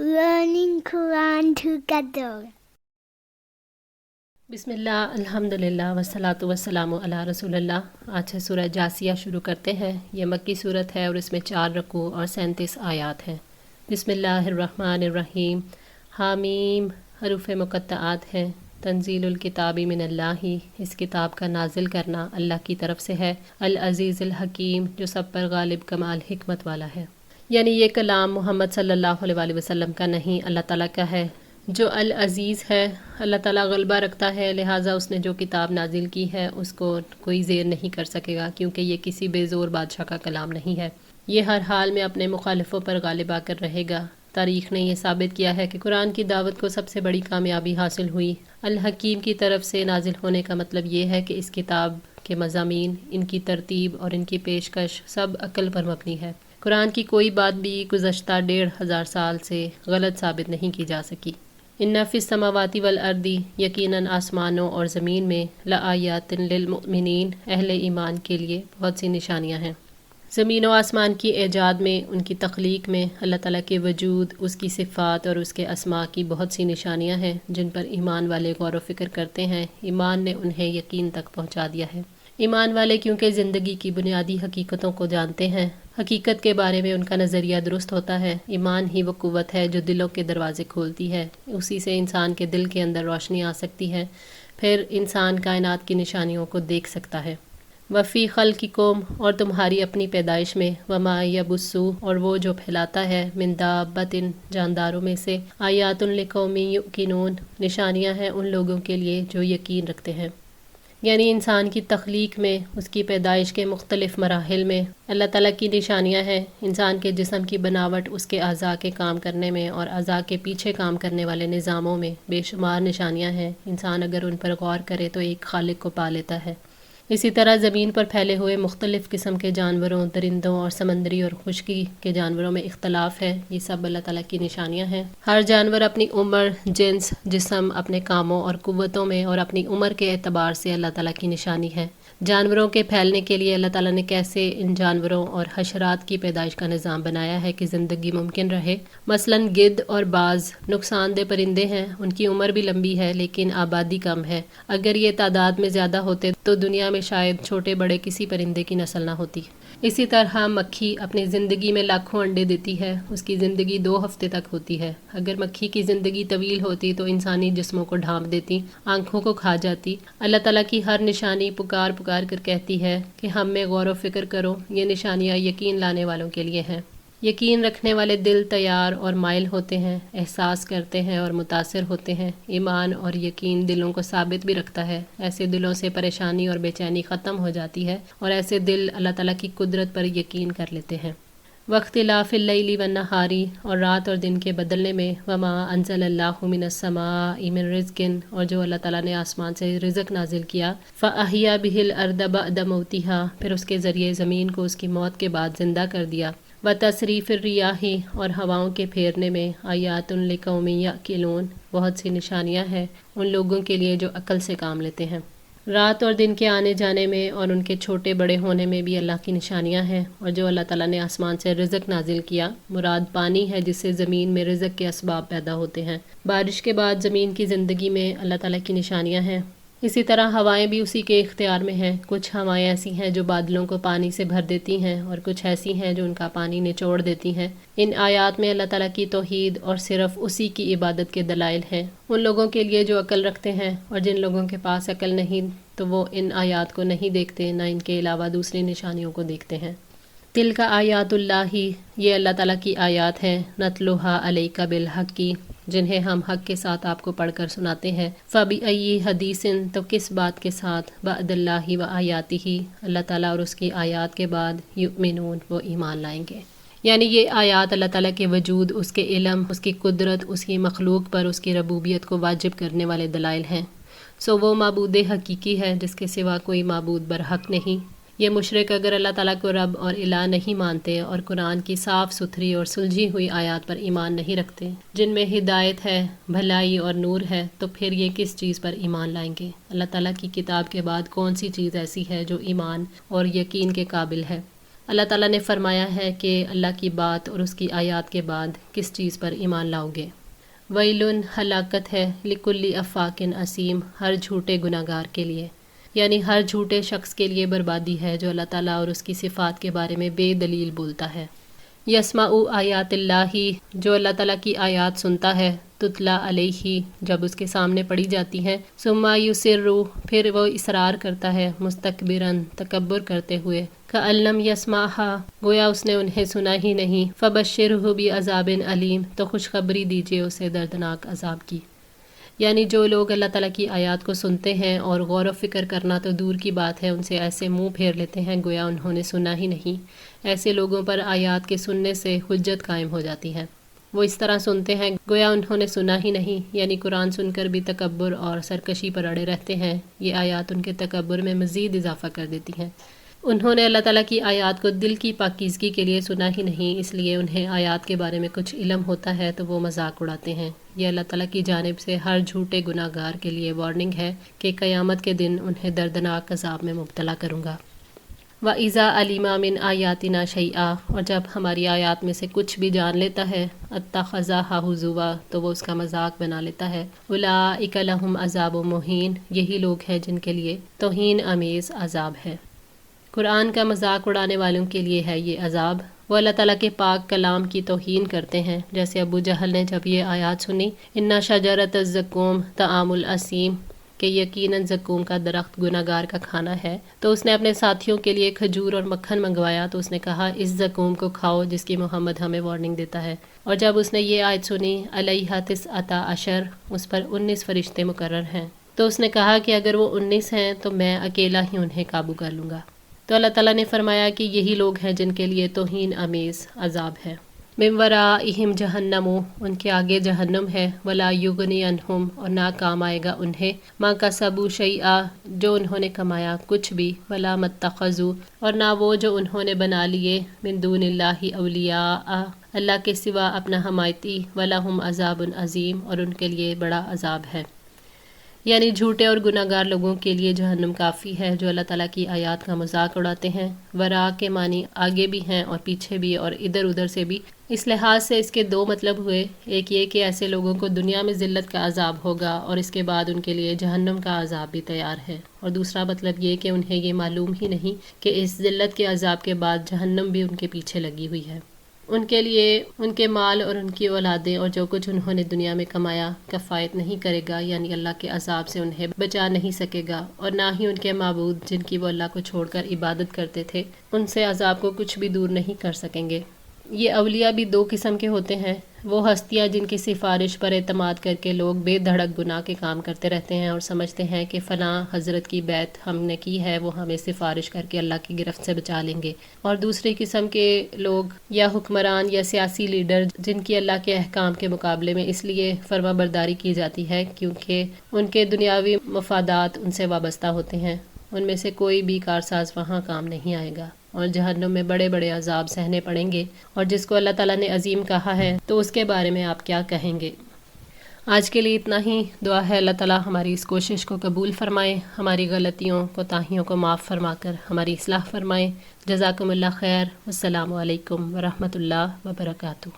learning Quran together. بسم اللہ الحمدللہ والصلاۃ والسلام علی رسول اللہ۔ آج سے سورہ جاسیہ شروع کرتے ہیں۔ یہ مکی صورت ہے اور اس میں 4 رکوع اور 37 آیات ہیں۔ بسم اللہ الرحمن الرحیم۔ حامیم حروف مقطعات ہیں۔ تنزیل الکتاب من اللہ، اس کتاب کا نازل کرنا اللہ کی طرف سے ہے۔ العزیز الحکیم، جو سب پر غالب کمال حکمت والا ہے۔ یعنی یہ کلام محمد صلی اللہ علیہ وآلہ وسلم کا نہیں، اللہ تعالیٰ کا ہے جو العزیز ہے۔ اللہ تعالیٰ غلبہ رکھتا ہے، لہٰذا اس نے جو کتاب نازل کی ہے اس کو کوئی زیر نہیں کر سکے گا، کیونکہ یہ کسی بے زور بادشاہ کا کلام نہیں ہے۔ یہ ہر حال میں اپنے مخالفوں پر غالب آ کر رہے گا۔ تاریخ نے یہ ثابت کیا ہے کہ قرآن کی دعوت کو سب سے بڑی کامیابی حاصل ہوئی۔ الحکیم کی طرف سے نازل ہونے کا مطلب یہ ہے کہ اس کتاب کے مضامین، ان کی ترتیب اور ان کی پیشکش سب عقل پر مبنی ہے۔ قرآن کی کوئی بات بھی گزشتہ 1500 سال سے غلط ثابت نہیں کی جا سکی۔ ان فی السماوات والارض، یقیناً آسمانوں اور زمین میں، لآیات للمؤمنین، اہل ایمان کے لیے بہت سی نشانیاں ہیں۔ زمین و آسمان کی ایجاد میں، ان کی تخلیق میں اللہ تعالیٰ کے وجود، اس کی صفات اور اس کے اسماء کی بہت سی نشانیاں ہیں جن پر ایمان والے غور و فکر کرتے ہیں۔ ایمان نے انہیں یقین تک پہنچا دیا ہے۔ ایمان والے کیونکہ زندگی کی بنیادی حقیقتوں کو جانتے ہیں، حقیقت کے بارے میں ان کا نظریہ درست ہوتا ہے۔ ایمان ہی وہ قوت ہے جو دلوں کے دروازے کھولتی ہے، اسی سے انسان کے دل کے اندر روشنی آ سکتی ہے، پھر انسان کائنات کی نشانیوں کو دیکھ سکتا ہے۔ وفی خلقکم، اور تمہاری اپنی پیدائش میں، وما یبث، اور وہ جو پھیلاتا ہے، من دابۃ، جانداروں میں سے، آیات لقوم یؤقنون، نشانیاں ہیں ان لوگوں کے لیے جو یقین رکھتے ہیں۔ یعنی انسان کی تخلیق میں، اس کی پیدائش کے مختلف مراحل میں اللہ تعالیٰ کی نشانیاں ہیں۔ انسان کے جسم کی بناوٹ، اس کے اعضاء کے کام کرنے میں اور اعضاء کے پیچھے کام کرنے والے نظاموں میں بے شمار نشانیاں ہیں۔ انسان اگر ان پر غور کرے تو ایک خالق کو پا لیتا ہے۔ اسی طرح زمین پر پھیلے ہوئے مختلف قسم کے جانوروں، درندوں اور سمندری اور خشکی کے جانوروں میں اختلاف ہے، یہ سب اللہ تعالیٰ کی نشانیاں ہیں۔ ہر جانور اپنی عمر، جنس، جسم، اپنے کاموں اور قوتوں میں اور اپنی عمر کے اعتبار سے اللہ تعالیٰ کی نشانی ہے۔ جانوروں کے پھیلنے کے لیے اللہ تعالیٰ نے کیسے ان جانوروں اور حشرات کی پیدائش کا نظام بنایا ہے کہ زندگی ممکن رہے۔ مثلاً گدھ اور باز نقصان دہ پرندے ہیں، ان کی عمر بھی لمبی ہے لیکن آبادی کم ہے۔ اگر یہ تعداد میں زیادہ ہوتے تو دنیا میں شاید چھوٹے بڑے کسی پرندے کی نسل نہ ہوتی۔ اسی طرح مکھی اپنی زندگی میں لاکھوں انڈے دیتی ہے، اس کی زندگی 2 ہفتے تک ہوتی ہے۔ اگر مکھی کی زندگی طویل ہوتی تو انسانی جسموں کو ڈھانپ دیتی، آنکھوں کو کھا جاتی۔ اللہ تعالیٰ کی ہر نشانی پکار پکار کر کہتی ہے کہ ہم میں غور و فکر کرو، یہ نشانیاں یقین لانے والوں کے لیے ہیں۔ یقین رکھنے والے دل تیار اور مائل ہوتے ہیں، احساس کرتے ہیں اور متاثر ہوتے ہیں۔ ایمان اور یقین دلوں کو ثابت بھی رکھتا ہے، ایسے دلوں سے پریشانی اور بے چینی ختم ہو جاتی ہے اور ایسے دل اللہ تعالیٰ کی قدرت پر یقین کر لیتے ہیں۔ واختلاف اللیل والنہار، اور رات اور دن کے بدلنے میں، وما انزل اللہ من السماء من رزق، اور جو اللہ تعالیٰ نے آسمان سے رزق نازل کیا، فاحیا بہ الارض بعد موتها، پھر اس کے ذریعے زمین کو اس کی موت کے بعد زندہ کر دیا۔ وتصریف الریاح، اور ہواؤں کے پھیرنے میں، آیات لقوم یعقلون، بہت سی نشانیاں ہیں ان لوگوں کے لیے جو عقل سے کام لیتے ہیں۔ رات اور دن کے آنے جانے میں اور ان کے چھوٹے بڑے ہونے میں بھی اللہ کی نشانیاں ہیں۔ اور جو اللہ تعالیٰ نے آسمان سے رزق نازل کیا، مراد پانی ہے جس سے زمین میں رزق کے اسباب پیدا ہوتے ہیں۔ بارش کے بعد زمین کی زندگی میں اللہ تعالیٰ کی نشانیاں ہیں۔ اسی طرح ہوائیں بھی اسی کے اختیار میں ہیں۔ کچھ ہوائیں ایسی ہیں جو بادلوں کو پانی سے بھر دیتی ہیں اور کچھ ایسی ہیں جو ان کا پانی نچوڑ دیتی ہیں۔ ان آیات میں اللہ تعالیٰ کی توحید اور صرف اسی کی عبادت کے دلائل ہیں ان لوگوں کے لیے جو عقل رکھتے ہیں، اور جن لوگوں کے پاس عقل نہیں تو وہ ان آیات کو نہیں دیکھتے، نہ ان کے علاوہ دوسری نشانیوں کو دیکھتے ہیں۔ تلک آیات اللہ، یہ اللہ تعالیٰ کی آیات ہیں، نتلوہا علیک بالحق، جنہیں ہم حق کے ساتھ آپ کو پڑھ کر سناتے ہیں۔ فبأی حدیث، تو کس بات کے ساتھ، بعد اللہ و آیاتہ، اللہ تعالیٰ اور اس کی آیات کے بعد، یؤمنون، وہ ایمان لائیں گے۔ یعنی یہ آیات اللہ تعالیٰ کے وجود، اس کے علم، اس کی قدرت، اس کی مخلوق پر اس کی ربوبیت کو واجب کرنے والے دلائل ہیں۔ وہ معبود حقیقی ہے جس کے سوا کوئی معبود برحق نہیں۔ یہ مشرک اگر اللہ تعالیٰ کو رب اور الہ نہیں مانتے اور قرآن کی صاف ستھری اور سلجھی ہوئی آیات پر ایمان نہیں رکھتے جن میں ہدایت ہے، بھلائی اور نور ہے، تو پھر یہ کس چیز پر ایمان لائیں گے؟ اللہ تعالیٰ کی کتاب کے بعد کون سی چیز ایسی ہے جو ایمان اور یقین کے قابل ہے؟ اللہ تعالیٰ نے فرمایا ہے کہ اللہ کی بات اور اس کی آیات کے بعد کس چیز پر ایمان لاؤ گے۔ ویلن ہلاکت ہے لکل افاک اسیم، ہر جھوٹے گناہ گار کے لیے، یعنی ہر جھوٹے شخص کے لیے بربادی ہے جو اللہ تعالیٰ اور اس کی صفات کے بارے میں بے دلیل بولتا ہے۔ یسمع آیات اللہ، جو اللہ تعالیٰ کی آیات سنتا ہے، تتلا علیہ، جب اس کے سامنے پڑھی جاتی ہے، ثم یصر، پھر وہ اصرار کرتا ہے، مستکبرن، تکبر کرتے ہوئے، کأن لم یسمعھا، گویا اس نے انہیں سنا ہی نہیں، فبشرہ بعذاب علیم، تو خوشخبری دیجیے اسے دردناک عذاب کی۔ یعنی جو لوگ اللہ تعالیٰ کی آیات کو سنتے ہیں اور غور و فکر کرنا تو دور کی بات ہے، ان سے ایسے منہ پھیر لیتے ہیں گویا انہوں نے سنا ہی نہیں، ایسے لوگوں پر آیات کے سننے سے حجت قائم ہو جاتی ہے۔ وہ اس طرح سنتے ہیں گویا انہوں نے سنا ہی نہیں، یعنی قرآن سن کر بھی تکبر اور سرکشی پر اڑے رہتے ہیں۔ یہ آیات ان کے تکبر میں مزید اضافہ کر دیتی ہیں۔ انہوں نے اللہ تعالیٰ کی آیات کو دل کی پاکیزگی کے لیے سنا ہی نہیں، اس لیے انہیں آیات کے بارے میں کچھ علم ہوتا ہے تو وہ مذاق اڑاتے ہیں۔ یہ اللہ تعالیٰ کی جانب سے ہر جھوٹے گناہ گار کے لیے وارننگ ہے کہ قیامت کے دن انہیں دردناک عذاب میں مبتلا کروں گا۔ وَإِذَا عَلِمَ مِنْ آیَاتِنَا شَیْئًا، اور جب ہماری آیات میں سے کچھ بھی جان لیتا ہے، اتَّخَذَہَا ہُزُوًا، تو وہ اس کا مذاق بنا لیتا ہے۔ أُولَٰئِکَ لَہُمْ عَذَابٌ مُہین، یہی لوگ ہیں جن کے لیے توہین آمیز عذاب ہے۔ قرآن کا مذاق اڑانے والوں کے لیے ہے یہ عذاب۔ وہ اللہ تعالیٰ کے پاک کلام کی توہین کرتے ہیں، جیسے ابو جہل نے جب یہ آیات سنی، اِنَّ شَجَرَتَ الزَّقُومِ طَعَامُ الْأَثِيمِ، کہ یقیناً زقوم کا درخت گناہ گار کا کھانا ہے، تو اس نے اپنے ساتھیوں کے لیے کھجور اور مکھن منگوایا، تو اس نے کہا اس زقوم کو کھاؤ جس کی محمد ہمیں وارننگ دیتا ہے۔ اور جب اس نے یہ آیت سنی، علیہا تسعۃ عشر، اس پر 19 فرشتے مقرر ہیں، تو اس نے کہا کہ اگر وہ 19 ہیں تو میں اکیلا ہی انہیں قابو کر لوں گا۔ تو اللہ تعالیٰ نے فرمایا کہ یہی لوگ ہیں جن کے لیے توہین آمیز عذاب ہے۔ من ورائہم جہنم، ان کے آگے جہنم ہے، ولا یغنی عنہم، اور نہ کام آئے گا انہیں، ما کسبوا شیئا، جو انہوں نے کمایا کچھ بھی، ولا متخذوا، اور نہ وہ جو انہوں نے بنا لیے، من دون اللہ اولیاء، اللہ کے سوا اپنا حمایتی، ولہم عذاب عظیم، اور ان کے لیے بڑا عذاب ہے۔ یعنی جھوٹے اور گناہ گار لوگوں کے لیے جہنم کافی ہے جو اللہ تعالیٰ کی آیات کا مذاق اڑاتے ہیں۔ ورا کے معنی آگے بھی ہیں اور پیچھے بھی اور ادھر ادھر سے بھی، اس لحاظ سے اس کے دو مطلب ہوئے، ایک یہ کہ ایسے لوگوں کو دنیا میں ذلت کا عذاب ہوگا اور اس کے بعد ان کے لیے جہنم کا عذاب بھی تیار ہے، اور دوسرا مطلب یہ کہ انہیں یہ معلوم ہی نہیں کہ اس ذلت کے عذاب کے بعد جہنم بھی ان کے پیچھے لگی ہوئی ہے۔ ان کے لیے ان کے مال اور ان کی اولادیں اور جو کچھ انہوں نے دنیا میں کمایا کفایت نہیں کرے گا، یعنی اللہ کے عذاب سے انہیں بچا نہیں سکے گا، اور نہ ہی ان کے معبود جن کی وہ اللہ کو چھوڑ کر عبادت کرتے تھے ان سے عذاب کو کچھ بھی دور نہیں کر سکیں گے۔ یہ اولیاء بھی دو قسم کے ہوتے ہیں، وہ ہستیاں جن کی سفارش پر اعتماد کر کے لوگ بے دھڑک گناہ کے کام کرتے رہتے ہیں اور سمجھتے ہیں کہ فلاں حضرت کی بیعت ہم نے کی ہے، وہ ہمیں سفارش کر کے اللہ کی گرفت سے بچا لیں گے، اور دوسری قسم کے لوگ یا حکمران یا سیاسی لیڈر جن کی اللہ کے احکام کے مقابلے میں اس لیے فرما برداری کی جاتی ہے کیونکہ ان کے دنیاوی مفادات ان سے وابستہ ہوتے ہیں، ان میں سے کوئی بھی کارساز وہاں کام نہیں آئے گا، اور جہنم میں بڑے بڑے عذاب سہنے پڑیں گے، اور جس کو اللہ تعالیٰ نے عظیم کہا ہے تو اس کے بارے میں آپ کیا کہیں گے۔ آج کے لیے اتنا ہی، دعا ہے اللہ تعالیٰ ہماری اس کوشش کو قبول فرمائے، ہماری غلطیوں کوتاہیوں کو معاف فرما کر ہماری اصلاح فرمائے۔ جزاکم اللہ خیر، السلام علیکم ورحمۃ اللہ وبرکاتہ۔